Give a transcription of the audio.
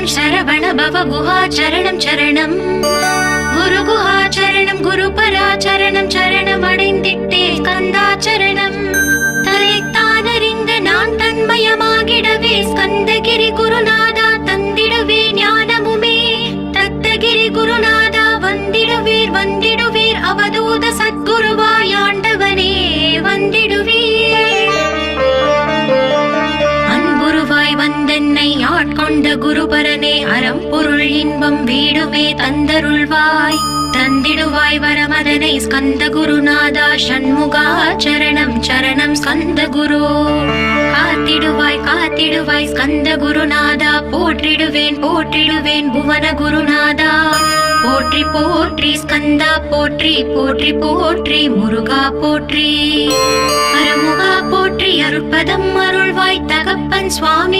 சரவண பவ குஹா சரணம் சரணம் குரு குஹா சரணம் குரு பரா சரணம் சரணம் அடைந்திட்டே ஸ்கந்தா சரணம் தன்னைத்தானறிந்த நான் தன்மயமாகிடவே ஸ்கந்தகிரி குருநாதா தந்திடுவே ஞானமுமே தத்தகிரி குருநாதா வந்திடுவீர் வந்திடுவீர் அவதூத சத்குருவாய் ஆண்டவனே வந்திடுவீர் அன்புருவாய் வந்தென்னை ஆட்கொண்ட குருபரனே அறம் பொருள் இன்பம் வீடுமே தந்தருள்வாய் தந்திடுவாய் வரமதனை ஸ்கந்த குருநாதா ஷண்முகா சரணம் சரணம் ஸ்கந்த குரு காத்திடுவாய் காத்திடுவாய் ஸ்கந்த குருநாதா போற்றிடுவேன் போற்றிடுவேன் புவன குருநாதா போற்றி போற்றி ஸ்கந்தா போற்றி போற்றி போற்றி முருகா போற்றி அருமுகா போற்றி அருட்பதம் அருள்வாய் தகப்பன் சுவாமி